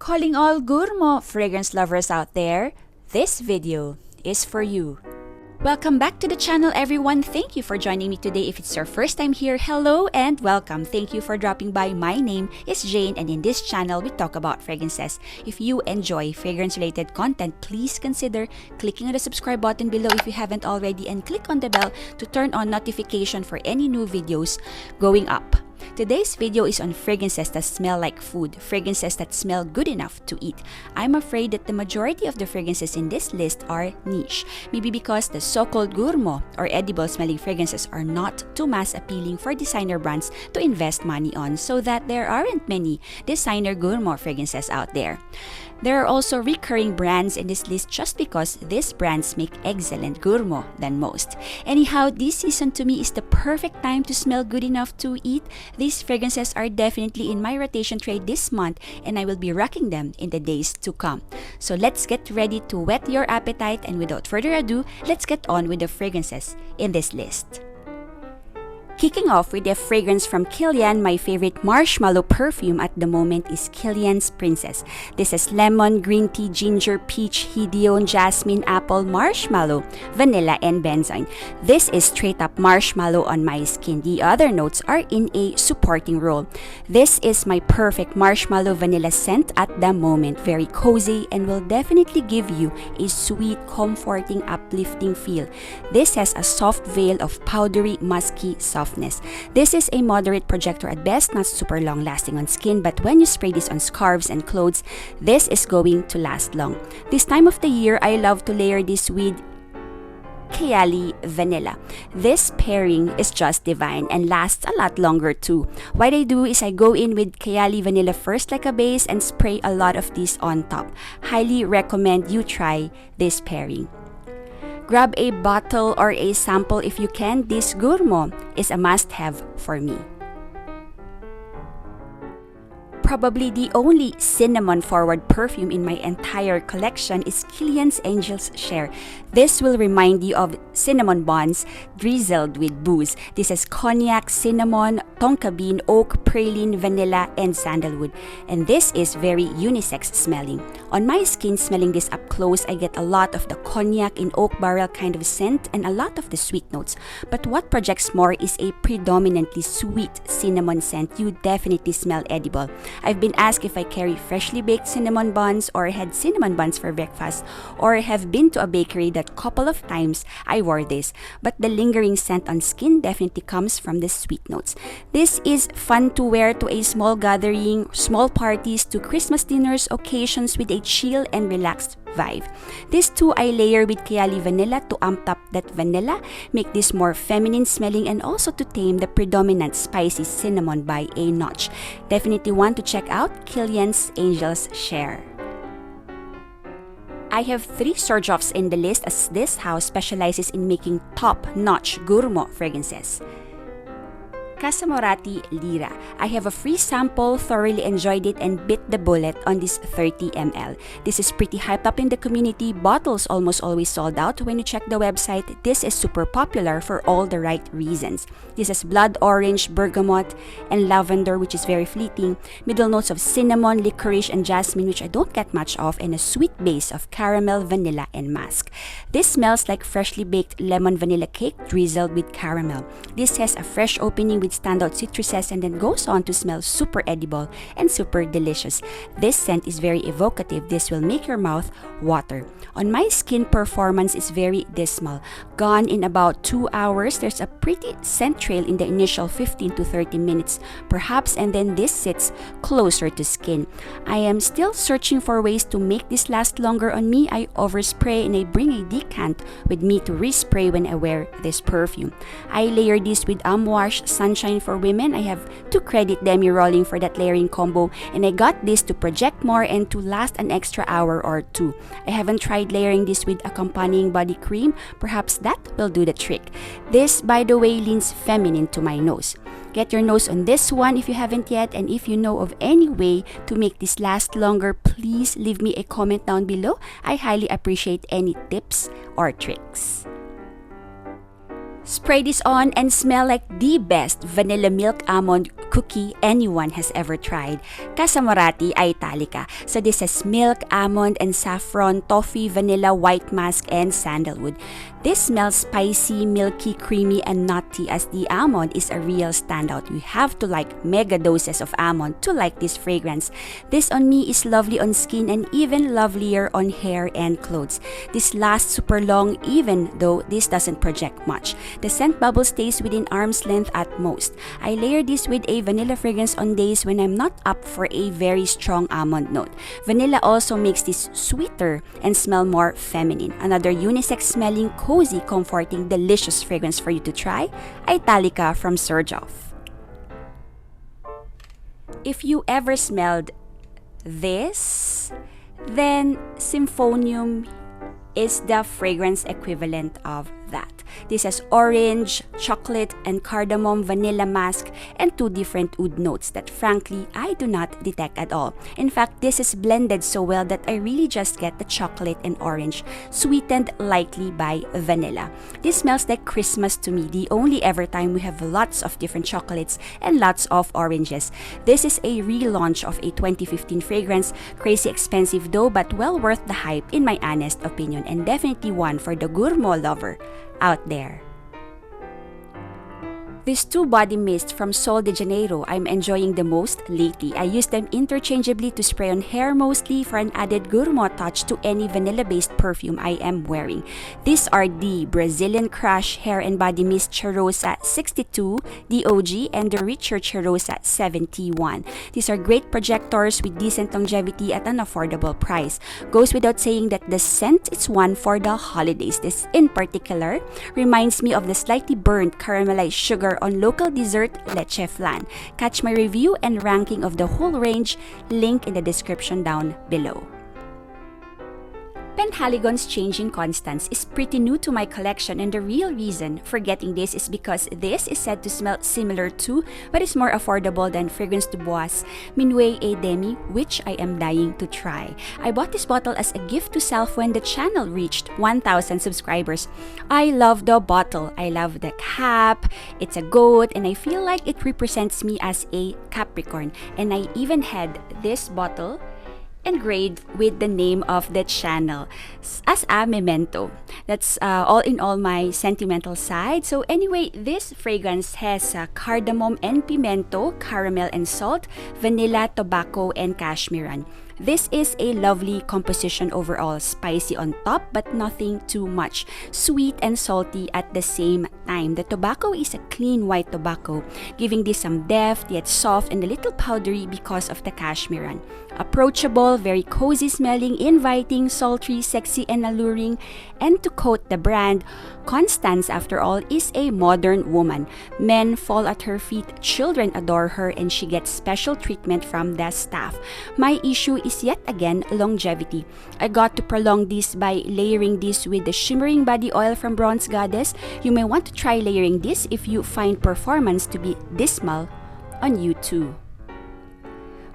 Calling all Gourmand fragrance lovers out there, this video is for you. Welcome back to the channel, everyone. Thank you for joining me today. If it's your first time here, hello and welcome. Thank you for dropping by. My name is Jane, and in this channel, we talk about fragrances. If you enjoy fragrance-related content, please consider clicking on the subscribe button below if you haven't already, and click on the bell to turn on notification for any new videos going up. Today's video is on fragrances that smell like food, fragrances that smell good enough to eat. I'm afraid that the majority of the fragrances in this list are niche, maybe because the so-called gourmand or edible smelling fragrances are not too mass appealing for designer brands to invest money on, so that there aren't many designer gourmand fragrances out there. There are also recurring brands in this list just because these brands make excellent gourmand than most. Anyhow, this season to me is the perfect time to smell good enough to eat. These fragrances are definitely in my rotation tray this month, and I will be rocking them in the days to come. So let's get ready to whet your appetite, and without further ado, let's get on with the fragrances in this list. Kicking off with a fragrance from Kilian, my favorite marshmallow perfume at the moment is Kilian Princess. This is lemon, green tea, ginger, peach, hedione, jasmine, apple, marshmallow, vanilla, and benzoin. This is straight up marshmallow on my skin. The other notes are in a supporting role. This is my perfect marshmallow vanilla scent at the moment. Very cozy and will definitely give you a sweet, comforting, uplifting feel. This has a soft veil of powdery, musky softness. This is a moderate projector at best, not super long lasting on skin, but when you spray this on scarves and clothes, this is going to last long. This time of the year, I love to layer this with Kayali Vanilla. This pairing is just divine and lasts a lot longer too. What I do is I go in with Kayali Vanilla first like a base and spray a lot of this on top. Highly recommend you try this pairing. Grab a bottle or a sample if you can. This gourmand is a must-have for me. Probably the only cinnamon-forward perfume in my entire collection is Kilian's Angel's Share. This will remind you of cinnamon buns drizzled with booze. This is cognac, cinnamon, tonka bean, oak, praline, vanilla, and sandalwood. And this is very unisex smelling. On my skin, smelling this up close, I get a lot of the cognac in oak barrel kind of scent and a lot of the sweet notes. But what projects more is a predominantly sweet cinnamon scent. You definitely smell edible. I've been asked if I carry freshly baked cinnamon buns or had cinnamon buns for breakfast, or have been to a bakery that couple of times I wore this, but the lingering scent on skin definitely comes from the sweet notes. This is fun to wear to a small gathering, small parties, to Christmas dinners, occasions with a chill and relaxed vibe. This too I layer with Kayali Vanilla to amp up that vanilla, make this more feminine smelling, and also to tame the predominant spicy cinnamon by a notch. Definitely want to check out Kilian's Angel's Share. I have 3 Xerjoffs in the list, as this house specializes in making top-notch gourmand fragrances. Xerjoff Lira. I have a free sample, thoroughly enjoyed it, and bit the bullet on this 30 ml. This is pretty hyped up in the community. Bottles almost always sold out when you check the website. This is super popular for all the right reasons. This is blood orange, bergamot, and lavender, which is very fleeting. Middle notes of cinnamon, licorice, and jasmine, which I don't get much of, and a sweet base of caramel, vanilla, and musk. This smells like freshly baked lemon vanilla cake drizzled with caramel. This has a fresh opening with standout citruses and then goes on to smell super edible and super delicious. This scent is very evocative. This will make your mouth water. On my skin, performance is very dismal. Gone in about 2 hours. There's a pretty scent trail in the initial 15 to 30 minutes perhaps, and then this sits closer to skin. I am still searching for ways to make this last longer on me. I overspray and I bring a decant with me to respray when I wear this perfume. I layer this with Amwash Sunshine for women. I have to credit Demi Rolling for that layering combo, and I got this to project more and to last an extra hour or two. I haven't tried layering this with accompanying body cream. Perhaps that will do the trick. This, by the way, leans feminine to my nose. Get your nose on this one if you haven't yet, and if you know of any way to make this last longer, please leave me a comment down below. I highly appreciate any tips or tricks. Spray this on and smell like the best vanilla milk almond cookie anyone has ever tried. Kasamorati Italica. So this has milk, almond, and saffron, toffee, vanilla, white musk, and sandalwood. This smells spicy, milky, creamy, and nutty as the almond is a real standout. You have to like mega doses of almond to like this fragrance. This on me is lovely on skin and even lovelier on hair and clothes. This lasts super long even though this doesn't project much. The scent bubble stays within arm's length at most. I layer this with a vanilla fragrance on days when I'm not up for a very strong almond note. Vanilla also makes this sweeter and smell more feminine. Another unisex smelling, cozy, comforting, delicious fragrance for you to try, Italica from Xerjoff. If you ever smelled this, then Symphonium is the fragrance equivalent of that. This has orange, chocolate, and cardamom vanilla musk and two different oud notes that frankly I do not detect at all. In fact, this is blended so well that I really just get the chocolate and orange, sweetened lightly by vanilla. This smells like Christmas to me, the only ever time we have lots of different chocolates and lots of oranges. This is a relaunch of a 2015 fragrance, crazy expensive though but well worth the hype in my honest opinion, and definitely one for the gourmand lover out there. These two body mists from Sol de Janeiro I'm enjoying the most lately. I use them interchangeably to spray on hair mostly for an added gourmand touch to any vanilla-based perfume I am wearing. These are the Brazilian Crush Hair and Body Mist Cheirosa 62, the OG, and the richer Cheirosa 71. These are great projectors with decent longevity at an affordable price. Goes without saying that the scent is one for the holidays. This in particular reminds me of the slightly burnt caramelized sugar on local dessert leche flan. Catch my review and ranking of the whole range, link in the description down below. Penhaligons Changing Constance is pretty new to my collection, and the real reason for getting this is because this is said to smell similar to but is more affordable than Fragrance du Bois Minuet et Demi, which I am dying to try. I bought this bottle as a gift to self when the channel reached 1,000 subscribers. I love the bottle. I love the cap. It's a goat and I feel like it represents me as a Capricorn. And I even had this bottle engraved with the name of the channel as a memento. That's all in all my sentimental side. So anyway, this fragrance has cardamom and pimento, caramel and salt, vanilla, tobacco, and cashmeran. This is a lovely composition overall, spicy on top but nothing too much, sweet and salty at the same time. The tobacco is a clean white tobacco, giving this some depth yet soft and a little powdery because of the cashmeran. Approachable, very cozy smelling, inviting, sultry, sexy, and alluring. And to quote the brand, Constance, after all, is a modern woman. Men fall at her feet, children adore her, and she gets special treatment from the staff. My issue is yet again longevity. I got to prolong this by layering this with the shimmering body oil from Bronze Goddess. You may want to try layering this if you find performance to be dismal on you too.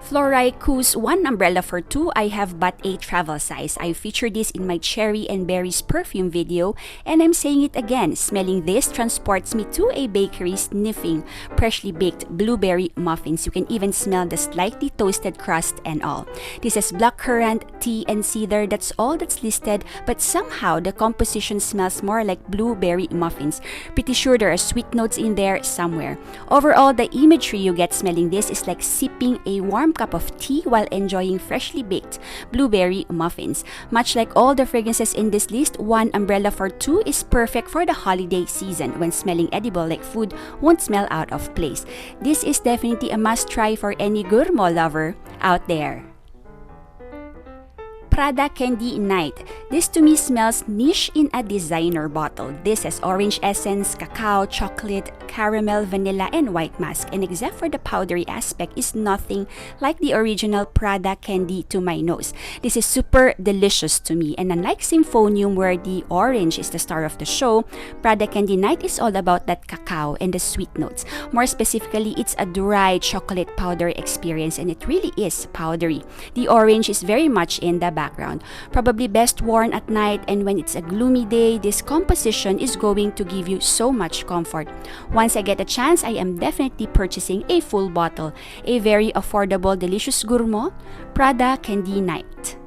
Floraiku's One Umbrella for Two, I have but a travel size. I featured this in my Cherry and Berries perfume video, and I'm saying it again, smelling this transports me to a bakery sniffing freshly baked blueberry muffins. You can even smell the slightly toasted crust and all. This is blackcurrant, tea, and cedar. That's all that's listed, but somehow the composition smells more like blueberry muffins. Pretty sure there are sweet notes in there somewhere. Overall, the imagery you get smelling this is like sipping a warm cup of tea while enjoying freshly baked blueberry muffins. Much like all the fragrances in this list, One Umbrella for Two is perfect for the holiday season when smelling edible like food won't smell out of place. This is definitely a must-try for any gourmand lover out there. Prada Candy Night. This to me smells niche in a designer bottle. This has orange essence, cacao, chocolate, caramel, vanilla, and white musk. And except for the powdery aspect, is nothing like the original Prada candy to my nose. This is super delicious to me. And unlike Symphonium, where the orange is the star of the show, Prada Candy Night is all about that cacao and the sweet notes. More specifically, it's a dry chocolate powder experience, and it really is powdery. The orange is very much in the background. Probably best worn at night, and when it's a gloomy day, this composition is going to give you so much comfort. Once I get a chance, I am definitely purchasing a full bottle. A very affordable, delicious Gourmand Prada Candy Night.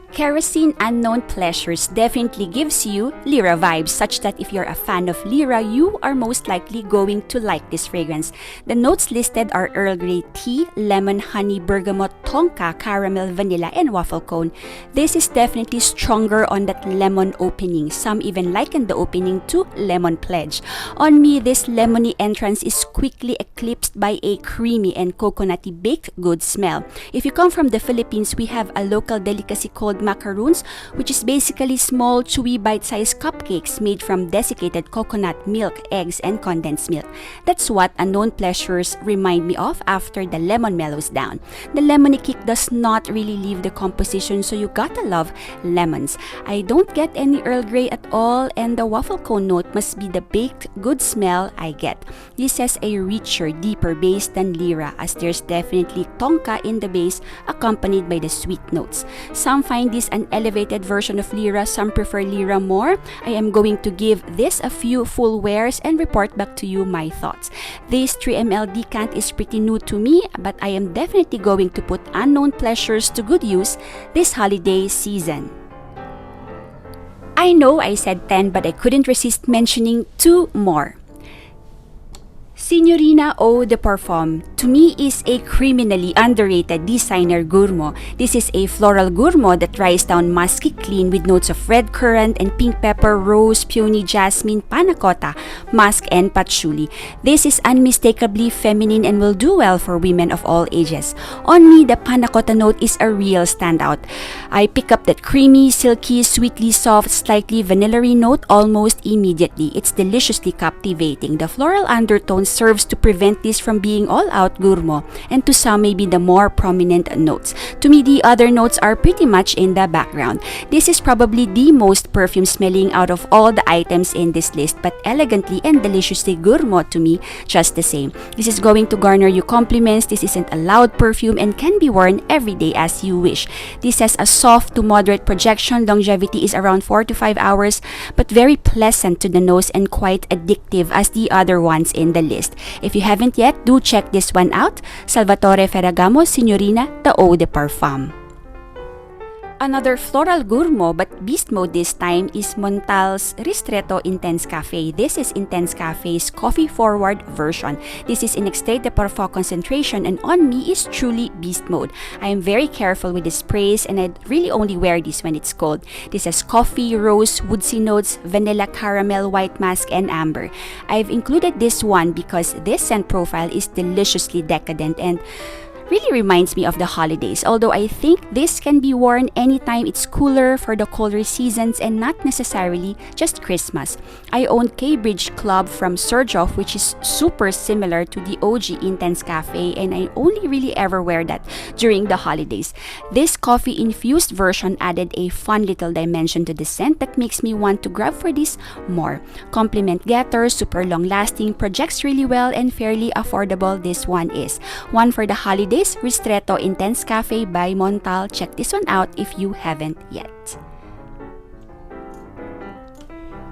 Kerosene Unknown Pleasures definitely gives you Lira vibes, such that if you're a fan of Lira, you are most likely going to like this fragrance. The notes listed are Earl Grey tea, lemon, honey, bergamot, tonka, caramel, vanilla, and waffle cone. This is definitely stronger on that lemon opening. Some even liken the opening to lemon pledge. On me, this lemony entrance is quickly eclipsed by a creamy and coconutty baked goods smell. If you come from the Philippines, we have a local delicacy called macaroons, which is basically small, chewy, bite-sized cupcakes made from desiccated coconut milk, eggs, and condensed milk. That's what Unknown Pleasures remind me of after the lemon mellows down. The lemony kick does not really leave the composition, so you gotta love lemons. I don't get any Earl Grey at all, and the waffle cone note must be the baked good smell I get. This has a richer, deeper base than Lira, as there's definitely tonka in the base accompanied by the sweet notes. Some find this an elevated version of Lira, some prefer Lira more. I am going to give this a few full wears and report back to you my thoughts. This 3 ml decant is pretty new to me, but I am definitely going to put Unknown Pleasures to good use this holiday season. I know I said 10, but I couldn't resist mentioning 2 more. Signorina Eau de Parfum, to me, is a criminally underrated designer gourmand. This is a floral gourmand that dries down musky clean with notes of red currant and pink pepper, rose, peony, jasmine, panna cotta, musk, and patchouli. This is unmistakably feminine and will do well for women of all ages. On me, the panna cotta note is a real standout. I pick up that creamy, silky, sweetly soft, slightly vanilla-y note almost immediately. It's deliciously captivating. The floral undertones serves to prevent this from being all-out gourmand, and to some maybe the more prominent notes. To me, the other notes are pretty much in the background. This is probably the most perfume smelling out of all the items in this list, but elegantly and deliciously gourmand to me just the same. This is going to garner you compliments. This isn't a loud perfume and can be worn every day as you wish. This has a soft to moderate projection. Longevity is around 4 to 5 hours, but very pleasant to the nose and quite addictive as the other ones in the list. If you haven't yet, do check this one out. Salvatore Ferragamo Signorina the Eau de Parfum. Another floral gourmand but beast mode this time is Montal's Ristretto Intense Cafe. This is Intense Cafe's coffee-forward version. This is in extrait de parfum concentration, and on me is truly beast mode. I am very careful with the sprays, and I really only wear this when it's cold. This has coffee, rose, woodsy notes, vanilla, caramel, white musk, and amber. I've included this one because this scent profile is deliciously decadent and really reminds me of the holidays, although I think this can be worn anytime it's cooler for the colder seasons and not necessarily just Christmas. I own Cambridge Club from Xerjoff, which is super similar to the OG Intense Cafe, and I only really ever wear that during the holidays. This coffee-infused version added a fun little dimension to the scent that makes me want to grab for this more. Compliment getter, super long-lasting, projects really well, and fairly affordable this one is. One for the holidays, Ristretto Intense Cafe by Montal. Check this one out if you haven't yet.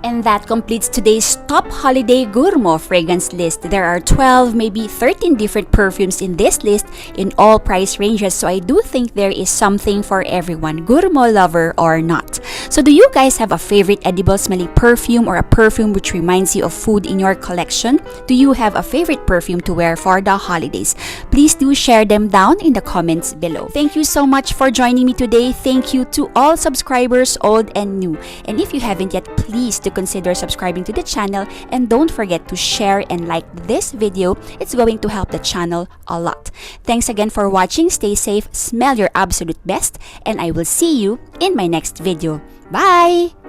And that completes today's top holiday gourmand fragrance list. There are 12, maybe 13 different perfumes in this list in all price ranges, so I do think there is something for everyone, gourmand lover or not. So do you guys have a favorite edible smelling perfume or a perfume which reminds you of food in your collection? Do you have a favorite perfume to wear for the holidays? Please do share them down in the comments below. Thank you so much for joining me today. Thank you to all subscribers, old and new. And if you haven't yet, please do consider subscribing to the channel, and don't forget to share and like this video. It's going to help the channel a lot. Thanks again for watching. Stay safe, smell your absolute best, and I will see you in my next video. Bye!